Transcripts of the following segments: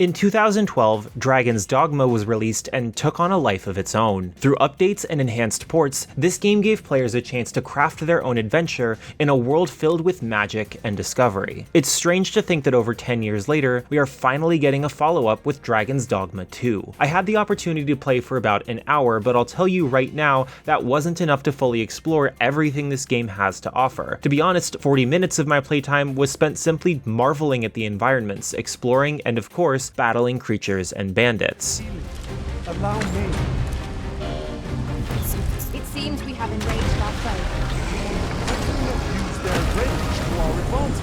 In 2012, Dragon's Dogma was released and took on a life of its own. Through updates and enhanced ports, this game gave players a chance to craft their own adventure in a world filled with magic and discovery. It's strange to think that over 10 years later, we are finally getting a follow-up with Dragon's Dogma 2. I had the opportunity to play for about an hour, but I'll tell you right now, that wasn't enough to fully explore everything this game has to offer. To be honest, 40 minutes of my playtime was spent simply marveling at the environments, exploring, and of course, battling creatures and bandits. Allow me. It seems we have enraged our foe. Use their rage to our advantage.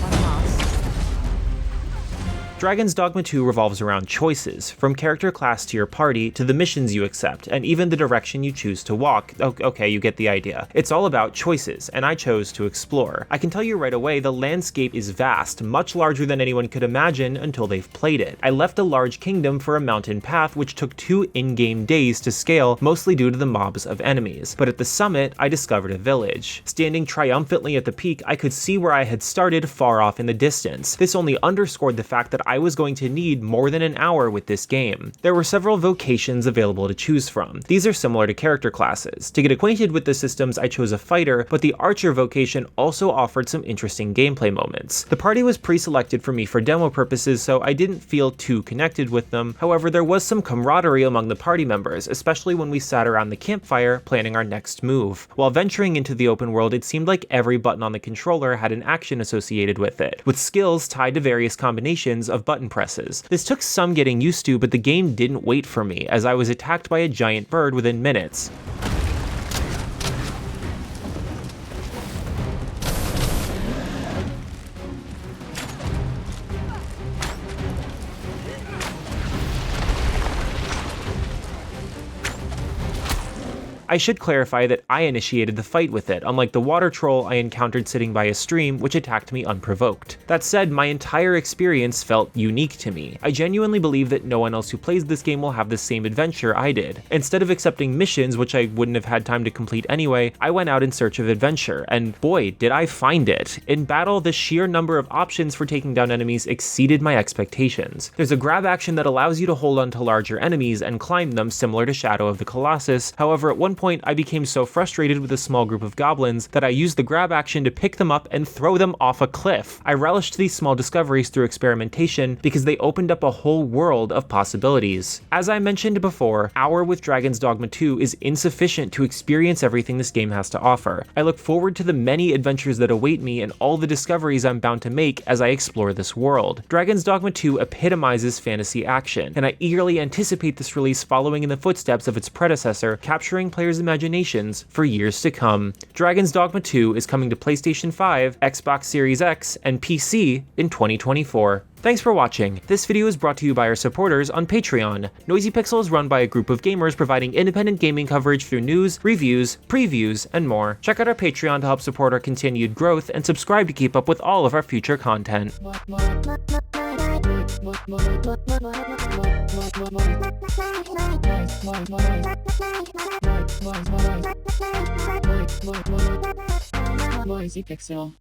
One must. Dragon's Dogma 2 revolves around choices, from character class to your party, to the missions you accept, and even the direction you choose to walk. Okay, you get the idea. It's all about choices, and I chose to explore. I can tell you right away, the landscape is vast, much larger than anyone could imagine until they've played it. I left a large kingdom for a mountain path which took 2 in-game days to scale, mostly due to the mobs of enemies. But at the summit, I discovered a village. Standing triumphantly at the peak, I could see where I had started far off in the distance. This only underscored the fact that I was going to need more than an hour with this game. There were several vocations available to choose from. These are similar to character classes. To get acquainted with the systems, I chose a fighter, but the archer vocation also offered some interesting gameplay moments. The party was pre-selected for me for demo purposes, so I didn't feel too connected with them. However, there was some camaraderie among the party members, especially when we sat around the campfire planning our next move. While venturing into the open world, it seemed like every button on the controller had an action associated with it, with skills tied to various combinations of button presses. This took some getting used to, but the game didn't wait for me, as I was attacked by a giant bird within minutes. I should clarify that I initiated the fight with it, unlike the water troll I encountered sitting by a stream, which attacked me unprovoked. That said, my entire experience felt unique to me. I genuinely believe that no one else who plays this game will have the same adventure I did. Instead of accepting missions, which I wouldn't have had time to complete anyway, I went out in search of adventure, and boy, did I find it. In battle, the sheer number of options for taking down enemies exceeded my expectations. There's a grab action that allows you to hold onto larger enemies and climb them, similar to Shadow of the Colossus. However, at one point, I became so frustrated with a small group of goblins that I used the grab action to pick them up and throw them off a cliff. I relished these small discoveries through experimentation because they opened up a whole world of possibilities. As I mentioned before, hour with Dragon's Dogma 2 is insufficient to experience everything this game has to offer. I look forward to the many adventures that await me and all the discoveries I'm bound to make as I explore this world. Dragon's Dogma 2 epitomizes fantasy action, and I eagerly anticipate this release following in the footsteps of its predecessor, capturing players' imaginations for years to come. Dragon's Dogma 2 is coming to PlayStation 5, Xbox Series X, and PC in 2024. Thanks for watching. This video is brought to you by our supporters on Patreon. Noisy Pixel is run by a group of gamers providing independent gaming coverage through news, reviews, previews, and more. Check out our Patreon to help support our continued growth, and subscribe to keep up with all of our future content. Noisy Pixel.